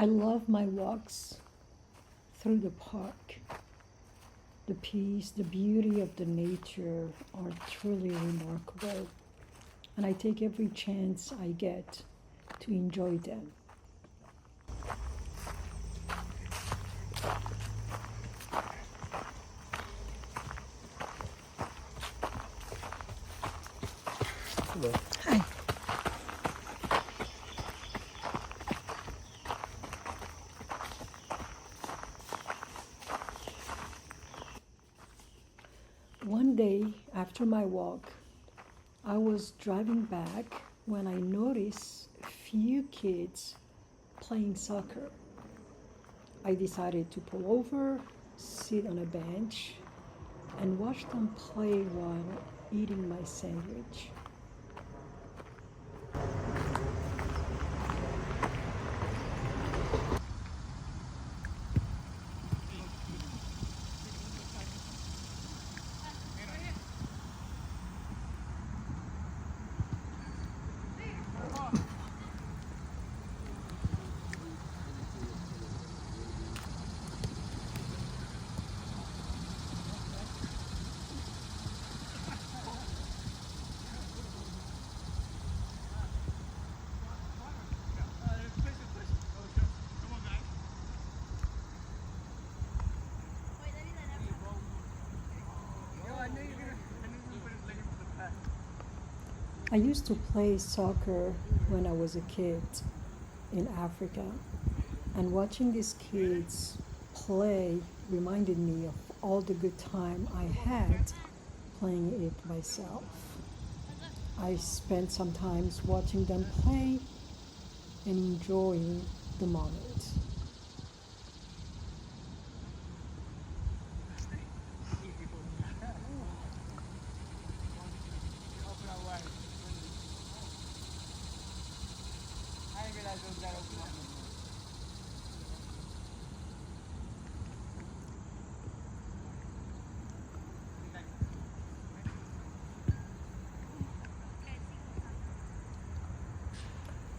I love my walks through the park. The peace, the beauty of the nature are truly remarkable, and I take every chance I get to enjoy them. Hello. Hi. One day after my walk, I was driving back when I noticed a few kids playing soccer. I decided to pull over, sit on a bench, and watch them play while eating my sandwich. I used to play soccer when I was a kid in Africa, and watching these kids play reminded me of all the good time I had playing it myself. I spent some times watching them play and enjoying the moment.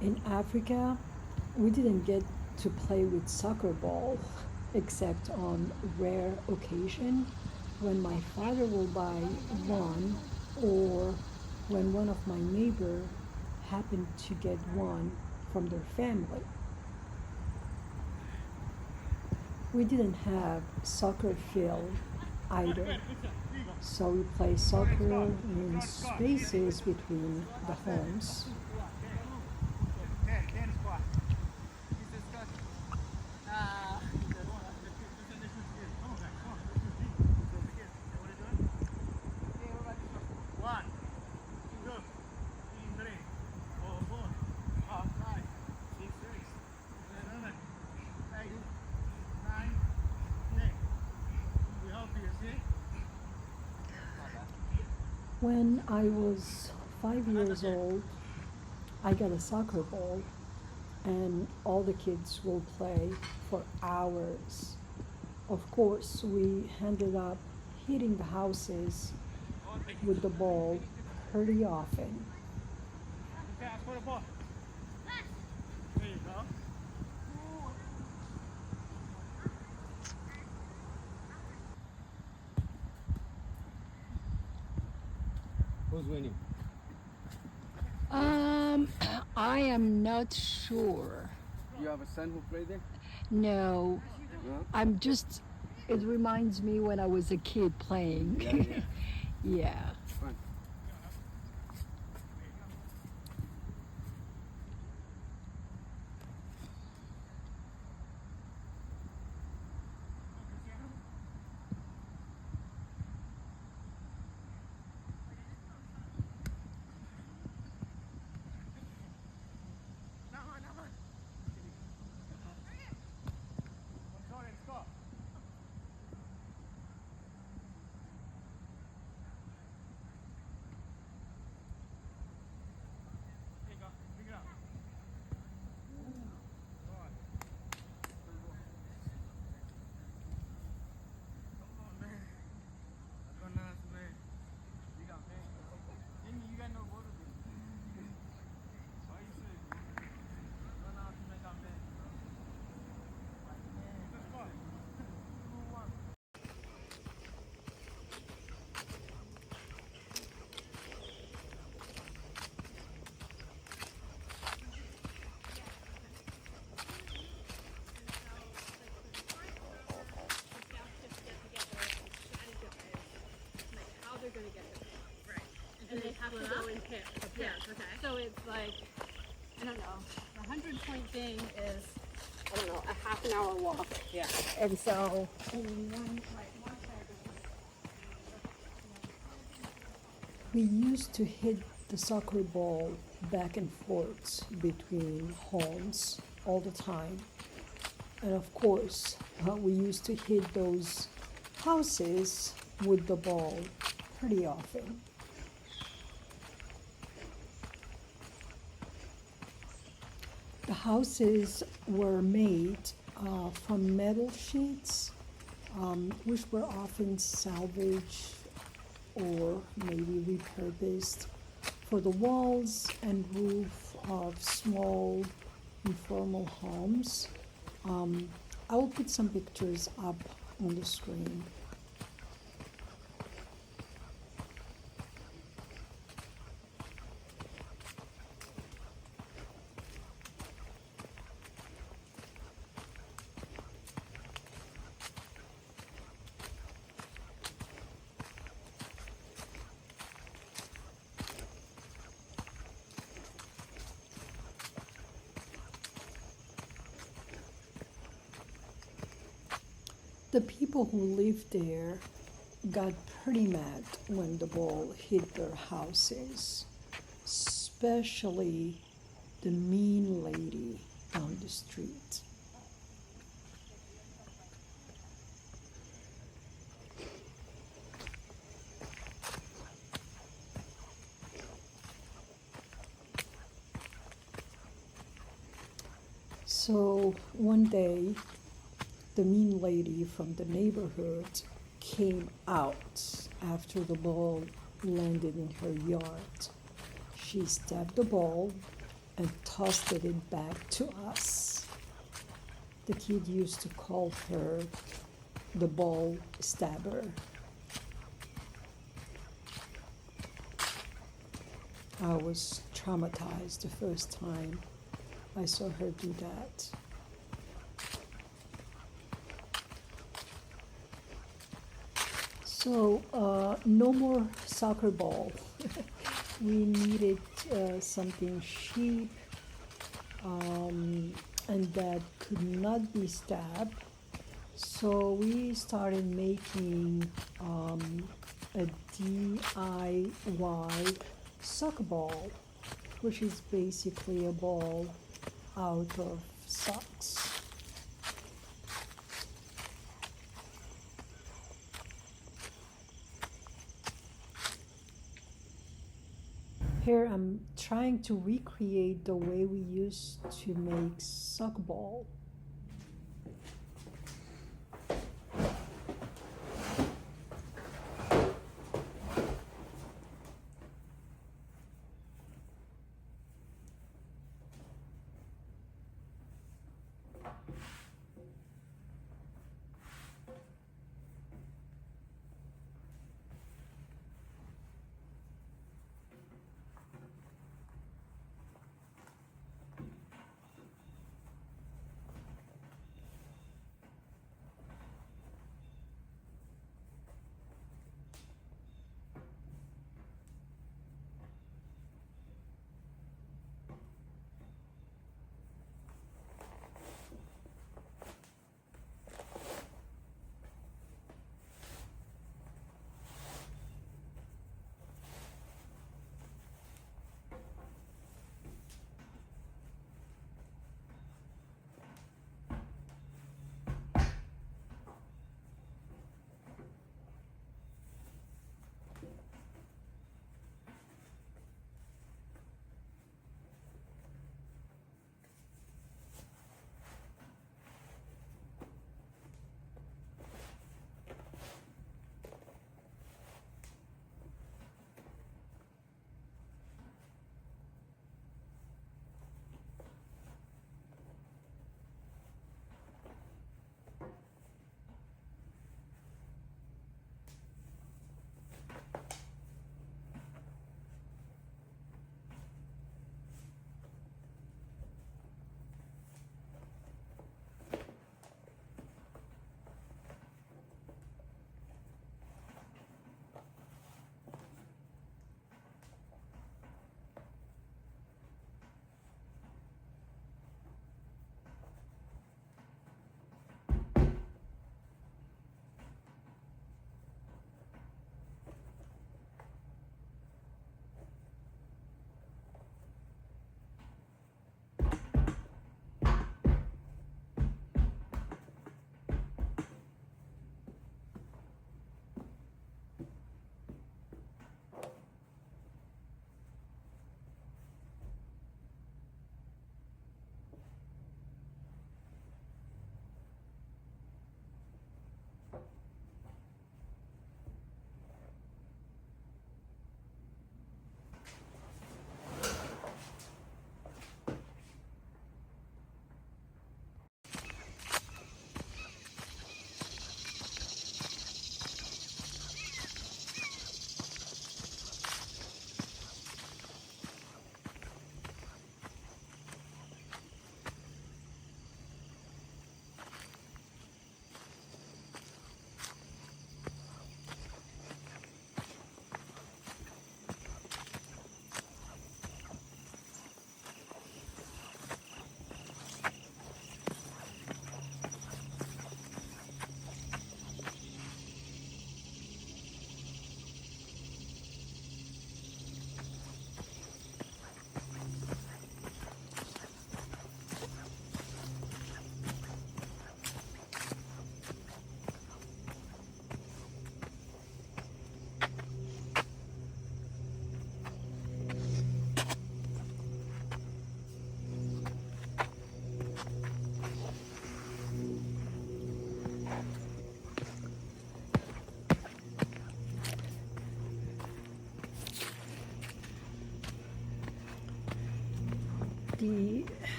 In Africa, we didn't get to play with soccer ball except on rare occasion when my father will buy one or when one of my neighbor happened to get one from their family. We didn't have soccer field either, so we play soccer in spaces between the homes. When I was 5 years old, I got a soccer ball, and all the kids will play for hours. Of course, we ended up hitting the houses with the ball pretty often. Who's winning? Um, I am not sure. You have a son who played there? No, No? I'm just, it reminds me when I was a kid playing. Yeah, yeah. Yeah. Fun. point being is, I don't know, a half an hour walk. Yeah. And so, We used to hit the soccer ball back and forth between homes all the time. And of course, we used to hit those houses with the ball pretty often. The houses were made from metal sheets, which were often salvaged or maybe repurposed for the walls and roof of small informal homes. I will put some pictures up on the screen. The people who lived there got pretty mad when the ball hit their houses, especially the mean lady down the street. So one day, the mean lady from the neighborhood came out after the ball landed in her yard. She stabbed the ball and tossed it back to us. The kid used to call her the ball stabber. I was traumatized the first time I saw her do that. So, no more soccer ball. We needed something cheap and that could not be stabbed. So we started making a DIY soccer ball, which is basically a ball out of socks. Here I'm trying to recreate the way we used to make sockball.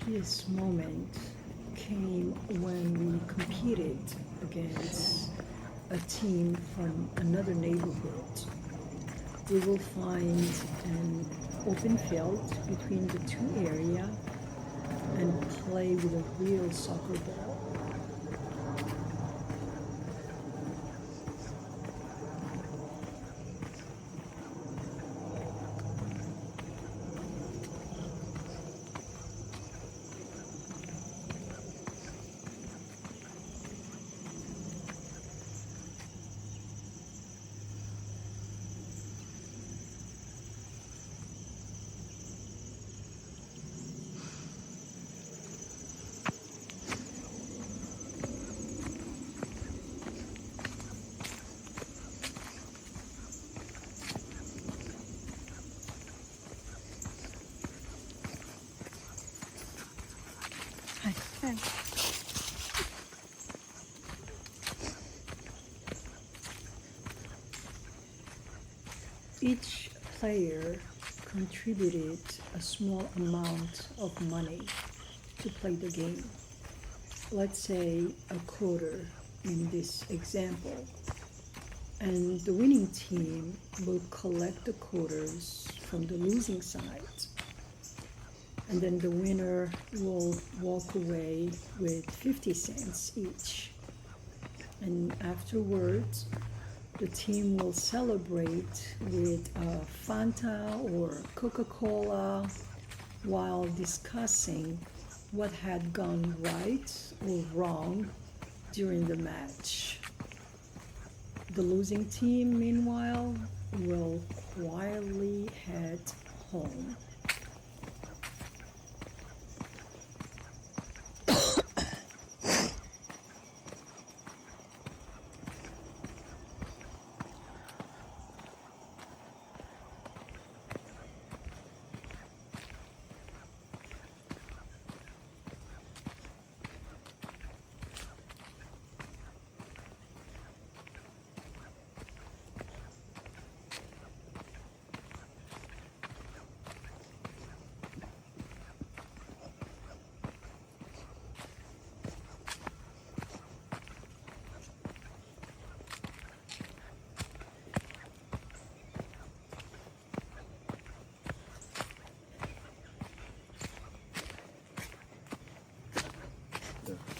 happiest moment came when we competed against a team from another neighborhood. We will find an open field between the two areas and play with a real soccer ball. Okay. Each player contributed a small amount of money to play the game. Let's say a quarter in this example. And the winning team will collect the quarters from the losing side. And then the winner will walk away with 50 cents each. And afterwards, the team will celebrate with a Fanta or Coca-Cola while discussing what had gone right or wrong during the match. The losing team, meanwhile, will quietly head home.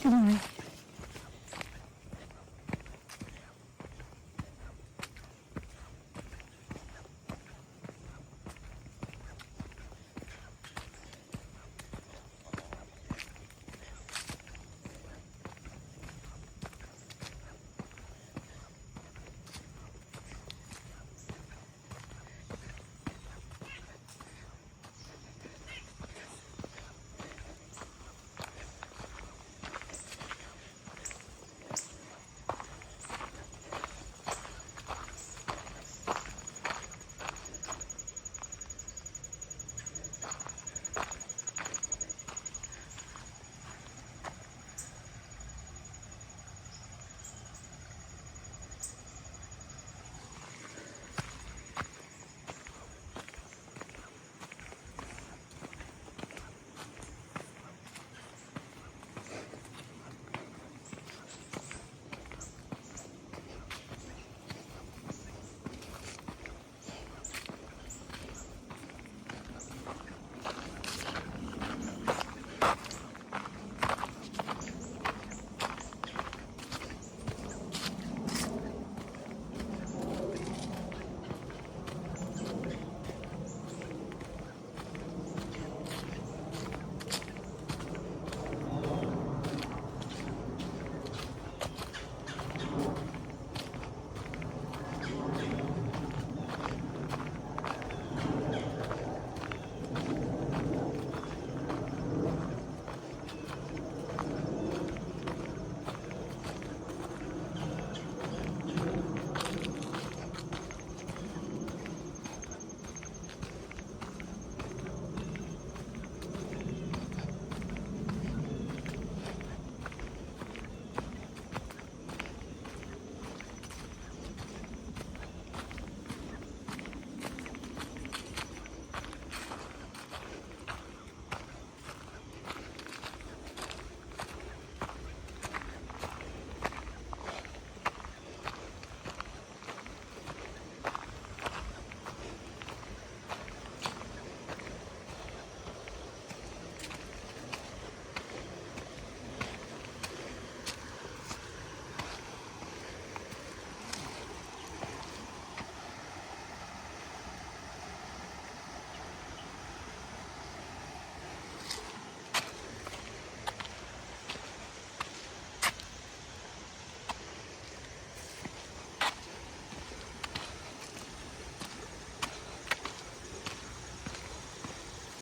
All right.